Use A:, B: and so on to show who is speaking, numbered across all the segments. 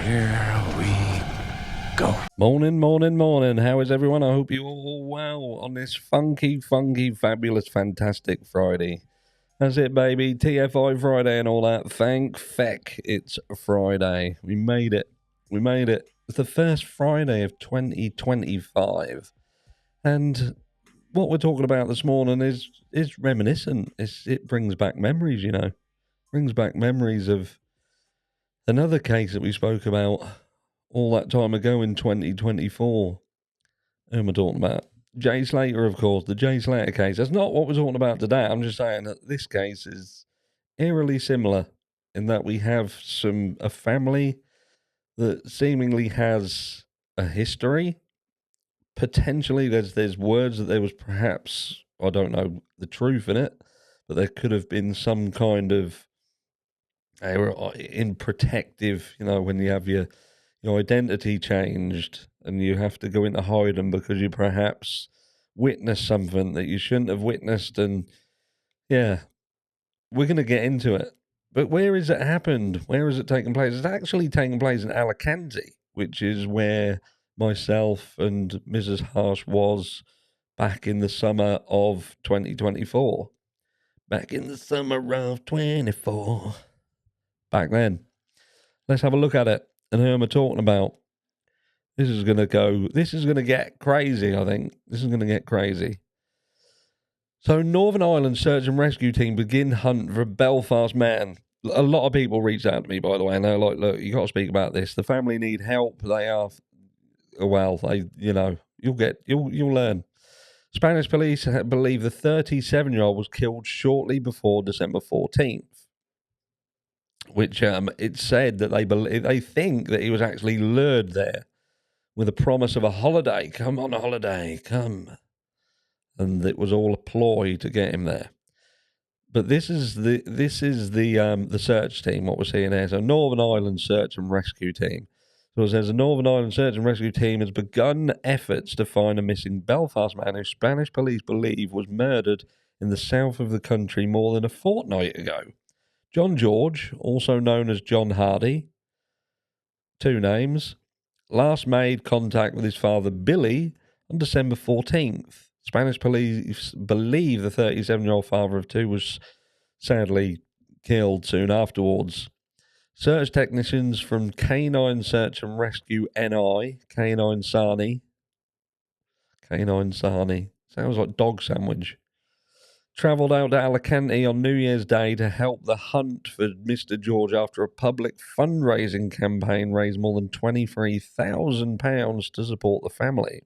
A: Here we go.
B: Morning, morning, morning. How is everyone? I hope you're all well on this funky, fabulous, fantastic Friday. That's it, baby. TFI Friday and all that. Thank feck it's Friday. We made it. We made it. It's the first Friday of 2025. And what we're talking about this morning is reminiscent. It brings back memories, you know. Brings back memories of another case that we spoke about all that time ago in 2024. Who am I talking about? Jay Slater, of course, the Jay Slater case. That's not what we're talking about today. I'm just saying that this case is eerily similar in that we have a family that seemingly has a history. Potentially, there's words that there was perhaps, I don't know the truth in it, but there could have been some kind of, they were in protective, you know, when you have your identity changed and you have to go into hiding because you perhaps witnessed something that you shouldn't have witnessed. And yeah, we're going to get into it. But where has it happened? Where has it taken place? It's actually taken place in Alicante, which is where myself and Mrs. Harsh was back in the summer of 2024. Back in the summer of 24. Back then. Let's have a look at it. And who am I talking about? This is going to get crazy, I think. This is going to get crazy. So, Northern Ireland search and rescue team begin hunt for a Belfast man. A lot of people reached out to me, by the way, and they're like, look, you got to speak about this. The family need help. They are, well, you'll learn. Spanish police believe the 37-year-old was killed shortly before December 14th. Which it said that they think that he was actually lured there with a promise of a holiday. Come on a holiday, come. And it was all a ploy to get him there. But this is the search team, what we're seeing there. So Northern Ireland Search and Rescue Team. So it says the Northern Ireland Search and Rescue Team has begun efforts to find a missing Belfast man who Spanish police believe was murdered in the south of the country more than a fortnight ago. John George, also known as John Hardy, 2 names, last made contact with his father Billy on December 14th. Spanish police believe the 37-year-old father of 2 was sadly killed soon afterwards. Search technicians from Canine Search and Rescue NI, Canine Sani, sounds like dog sandwich, travelled out to Alicante on New Year's Day to help the hunt for Mr. George after a public fundraising campaign raised more than £23,000 to support the family.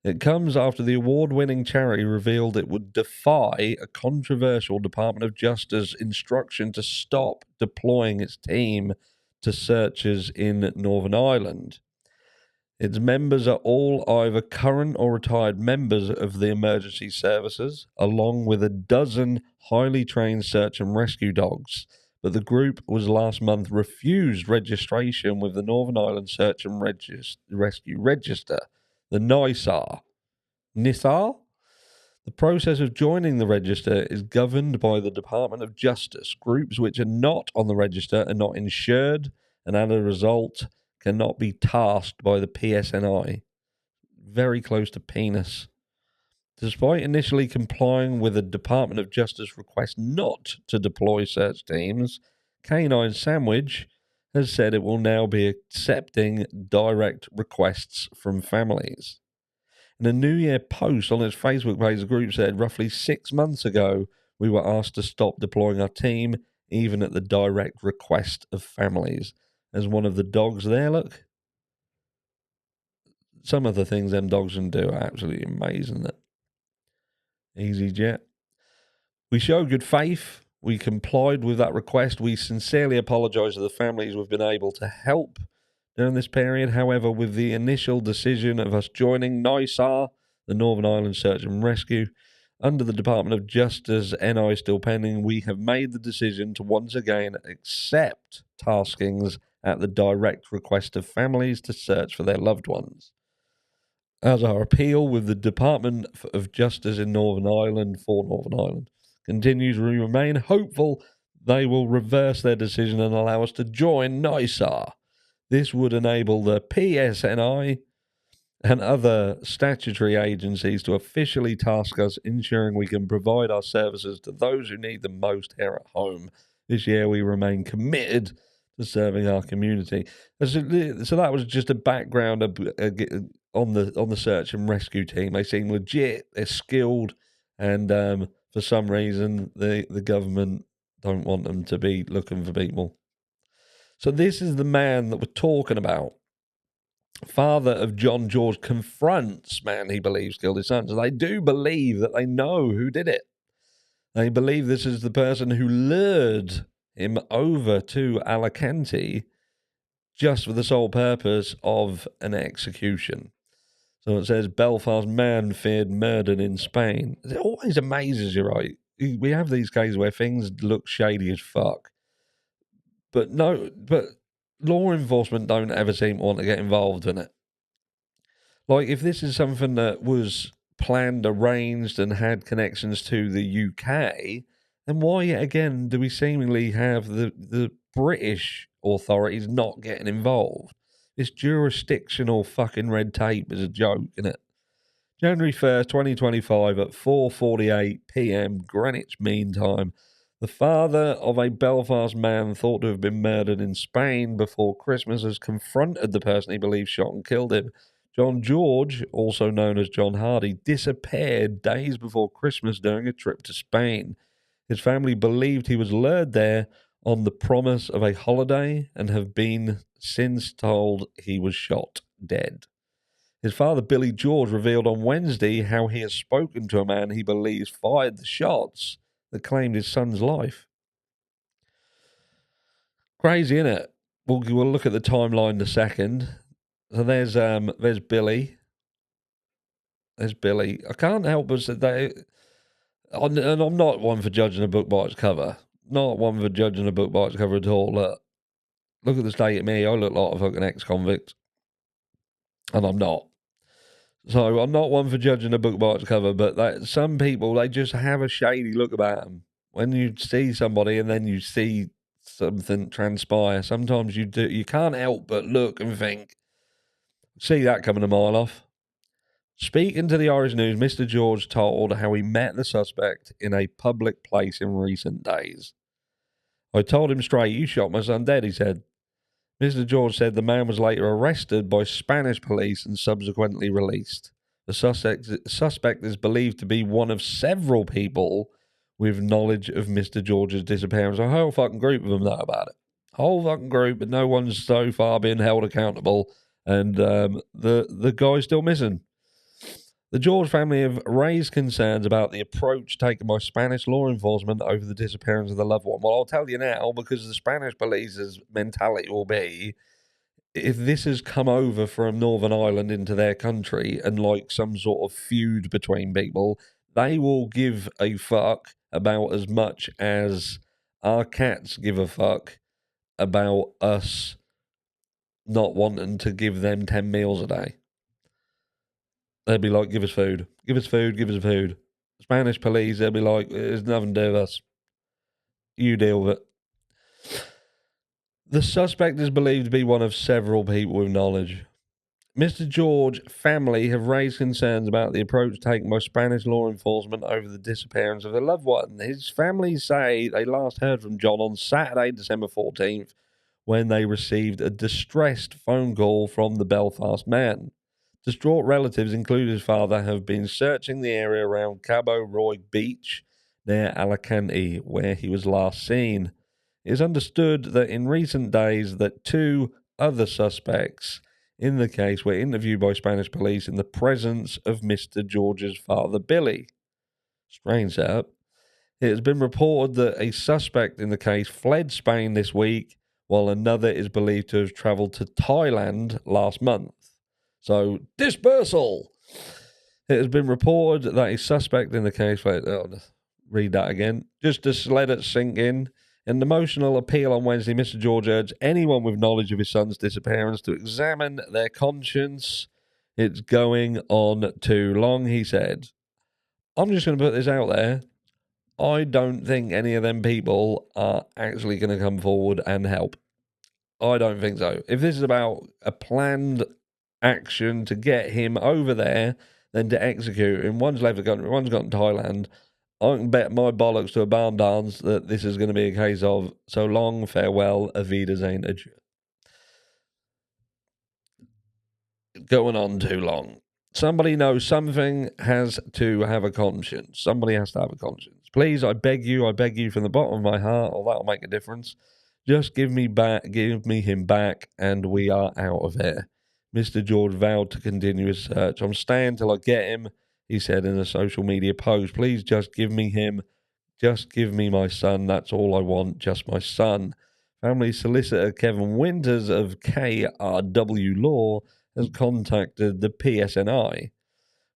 B: It comes after the award-winning charity revealed it would defy a controversial Department of Justice instruction to stop deploying its team to searches in Northern Ireland. Its members are all either current or retired members of the emergency services, along with a dozen highly trained search and rescue dogs. But the group was last month refused registration with the Northern Ireland Search and Rescue Register, the NISAR. NISAR? The process of joining the register is governed by the Department of Justice. Groups which are not on the register are not insured, and as a result, cannot be tasked by the PSNI. Very close to penis. Despite initially complying with the Department of Justice request not to deploy search teams, Canine Sandwich has said it will now be accepting direct requests from families. In a New Year post on its Facebook page, the group said, roughly 6 months ago, we were asked to stop deploying our team, even at the direct request of families. There's one of the dogs there, look. Some of the things them dogs can do are absolutely amazing. EasyJet. We showed good faith. We complied with that request. We sincerely apologise to the families we've been able to help during this period. However, with the initial decision of us joining NISAR, the Northern Ireland Search and Rescue, under the Department of Justice, NI still pending, we have made the decision to once again accept taskings at the direct request of families to search for their loved ones. As our appeal with the Department of Justice in Northern Ireland for Northern Ireland continues, we remain hopeful they will reverse their decision and allow us to join NISAR. This would enable the PSNI and other statutory agencies to officially task us ensuring we can provide our services to those who need them most here at home. This year we remain committed to serving our community. So that was just a background on the search and rescue team. They seem legit, they're skilled, and for some reason the government don't want them to be looking for people. So this is the man that we're talking about. Father of John George confronts man he believes killed his son. So they do believe that they know who did it. They believe this is the person who lured him over to Alicante just for the sole purpose of an execution. So it says Belfast man feared murdered in Spain. It always amazes you, right? We have these cases where things look shady as fuck. But law enforcement don't ever seem to want to get involved in it. Like, if this is something that was planned, arranged, and had connections to the UK, then why yet again do we seemingly have the British authorities not getting involved? This jurisdictional fucking red tape is a joke, isn't it? January 1st, 2025 at 4:48 p.m. Greenwich Mean Time, the father of a Belfast man thought to have been murdered in Spain before Christmas has confronted the person he believes shot and killed him. John George, also known as John Hardy, disappeared days before Christmas during a trip to Spain. His family believed he was lured there on the promise of a holiday and have been since told he was shot dead. His father, Billy George, revealed on Wednesday how he has spoken to a man he believes fired the shots that claimed his son's life. Crazy, isn't it? We'll look at the timeline in a second. So there's Billy. There's Billy. I can't help but say and I'm not one for judging a book by its cover. Not one for judging a book by its cover at all. Look at the state of me. I look like a fucking ex-convict. And I'm not. So I'm not one for judging a book by its cover, but some people, they just have a shady look about them. When you see somebody and then you see something transpire, sometimes you can't help but look and think, see that coming a mile off. Speaking to the Irish News, Mr. George told how he met the suspect in a public place in recent days. I told him straight, you shot my son dead, he said. Mr. George said the man was later arrested by Spanish police and subsequently released. The suspect is believed to be one of several people with knowledge of Mr. George's disappearance. A whole fucking group of them know about it. Whole fucking group, but no one's so far been held accountable. And the guy's still missing. The George family have raised concerns about the approach taken by Spanish law enforcement over the disappearance of the loved one. Well, I'll tell you now, because the Spanish police's mentality will be, if this has come over from Northern Ireland into their country and like some sort of feud between people, they will give a fuck about as much as our cats give a fuck about us not wanting to give them 10 meals a day. They'd be like, give us food. Give us food, give us food. Spanish police, they'll be like, there's nothing to do with us. You deal with it. The suspect is believed to be one of several people with knowledge. Mr. George family have raised concerns about the approach taken by Spanish law enforcement over the disappearance of their loved one. His family say they last heard from John on Saturday, December 14th, when they received a distressed phone call from the Belfast man. Distraught relatives, including his father, have been searching the area around Cabo Roy Beach near Alicante, where he was last seen. It is understood that in recent days that two other suspects in the case were interviewed by Spanish police in the presence of Mr. George's father, Billy. Strange setup. It has been reported that a suspect in the case fled Spain this week, while another is believed to have travelled to Thailand last month. So, dispersal! It has been reported that a suspect in the case, read that again, just to let it sink in. In an emotional appeal on Wednesday, Mr. George urged anyone with knowledge of his son's disappearance to examine their conscience. It's going on too long, he said. I'm just going to put this out there. I don't think any of them people are actually going to come forward and help. I don't think so. If this is about a planned action to get him over there, then to execute him, one's left the country, one's gone to Thailand. I can bet my bollocks to a barn dance that this is going to be a case of so long, farewell, auf Wiedersehen, adieu. Going on too long. Somebody knows something has to have a conscience. Somebody has to have a conscience. Please, I beg you from the bottom of my heart, or that'll make a difference. Just give me him back, and we are out of here. Mr. George vowed to continue his search. I'm staying till I get him, he said in a social media post. Please just give me him. Just give me my son. That's all I want. Just my son. Family solicitor Kevin Winters of KRW Law has contacted the PSNI.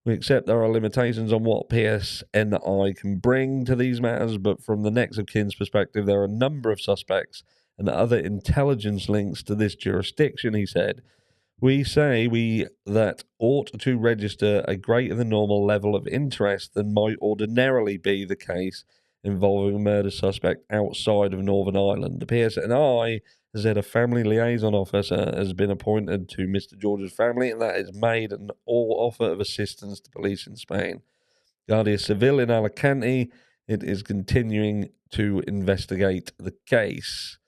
B: We accept there are limitations on what PSNI can bring to these matters, but from the next of kin's perspective, there are a number of suspects and other intelligence links to this jurisdiction, he said. We say that ought to register a greater than normal level of interest than might ordinarily be the case involving a murder suspect outside of Northern Ireland. The PSNI has said a family liaison officer has been appointed to Mr. George's family, and that has made an all offer of assistance to police in Spain. Guardia Civil in Alicante, it is continuing to investigate the case.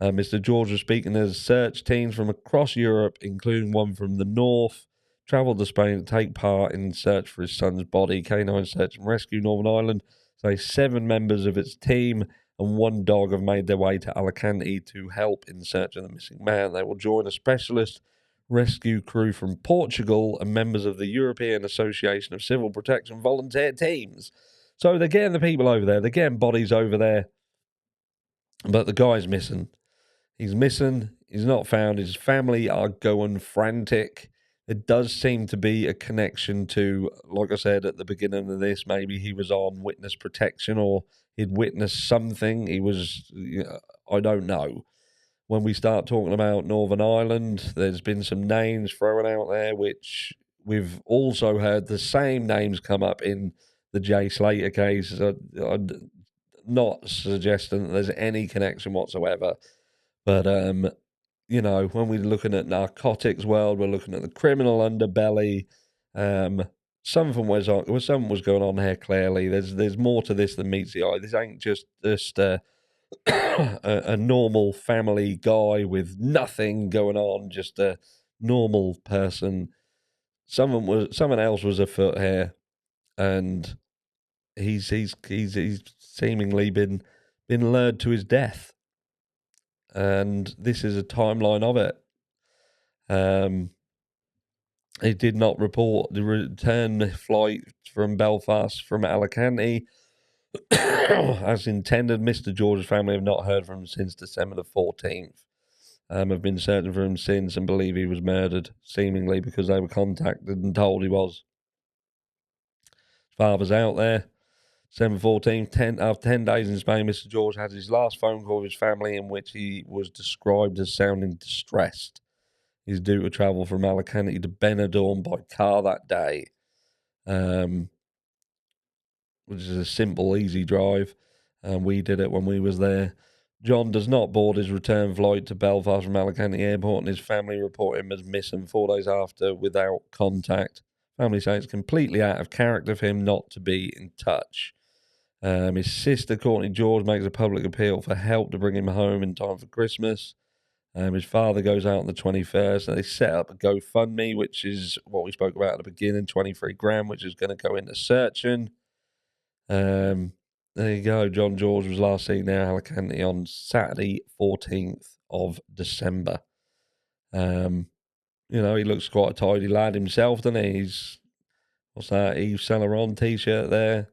B: Mr. George was speaking as search teams from across Europe, including one from the north, travelled to Spain to take part in search for his son's body. K9 Search and Rescue Northern Ireland say 7 members of its team and 1 dog have made their way to Alicante to help in search of the missing man. They will join a specialist rescue crew from Portugal and members of the European Association of Civil Protection volunteer teams. So they're getting the people over there, they're getting bodies over there, but the guy's missing. He's missing. He's not found. His family are going frantic. There does seem to be a connection to, like I said at the beginning of this, maybe he was on witness protection or he'd witnessed something. He was, I don't know. When we start talking about Northern Ireland, there's been some names thrown out there, which we've also heard the same names come up in the Jay Slater case. I'm not suggesting that there's any connection whatsoever. But, when we're looking at narcotics world, we're looking at the criminal underbelly. Something was going on here, clearly. There's more to this than meets the eye. This ain't just a normal family guy with nothing going on, just a normal person. Someone else was afoot here, and he's seemingly been lured to his death. And this is a timeline of it. He did not report the return flight from Belfast from Alicante as intended. Mr. George's family have not heard from him since December the 14th. Have been searching for him since and believe he was murdered, seemingly because they were contacted and told he was. His father's out there. December 14th, after 10 days in Spain, Mr. George had his last phone call with his family in which he was described as sounding distressed. He's due to travel from Alicante to Benidorm by car that day, which is a simple, easy drive. We did it when we was there. John does not board his return flight to Belfast from Alicante Airport, and his family report him as missing 4 days after without contact. Family say it's completely out of character for him not to be in touch. His sister, Courtney George, makes a public appeal for help to bring him home in time for Christmas. His father goes out on the 21st, and they set up a GoFundMe, which is what we spoke about at the beginning, 23 grand, which is going to go into searching. There you go. John George was last seen there, Alicante, on Saturday, 14th of December. He looks quite a tidy lad himself, doesn't he? What's that, Yves Saint Laurent t-shirt there?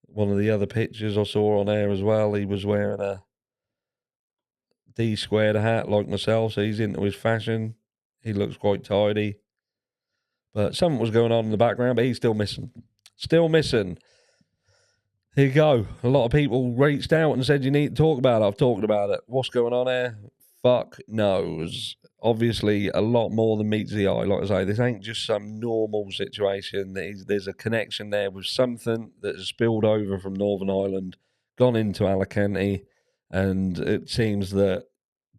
B: One of the other pictures I saw on air as well, he was wearing a D-squared hat like myself, so he's into his fashion. He looks quite tidy. But something was going on in the background, but he's still missing. Still missing. Here you go. A lot of people reached out and said you need to talk about it. I've talked about it. What's going on here? Fuck knows. Obviously, a lot more than meets the eye. Like I say, this ain't just some normal situation. There's a connection there with something that has spilled over from Northern Ireland, gone into Alicante, and it seems that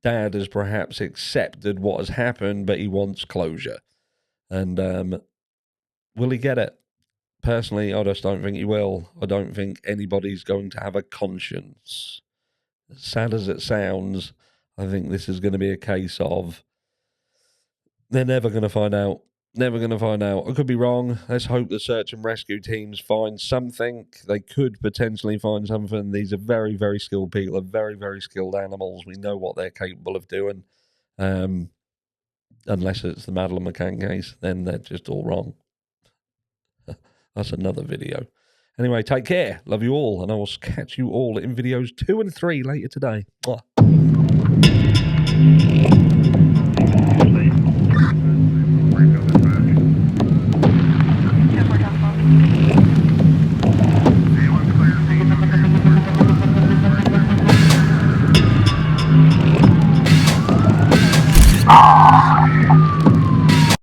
B: dad has perhaps accepted what has happened, but he wants closure. And will he get it? Personally, I just don't think he will. I don't think anybody's going to have a conscience. As sad as it sounds, I think this is going to be a case of they're never going to find out. Never going to find out. I could be wrong. Let's hope the search and rescue teams find something. They could potentially find something. These are very, very skilled people. They're very, very skilled animals. We know what they're capable of doing. Unless it's the Madeleine McCann case, then they're just all wrong. That's another video. Anyway, take care. Love you all. And I will catch you all in videos 2 and 3 later today. Mwah.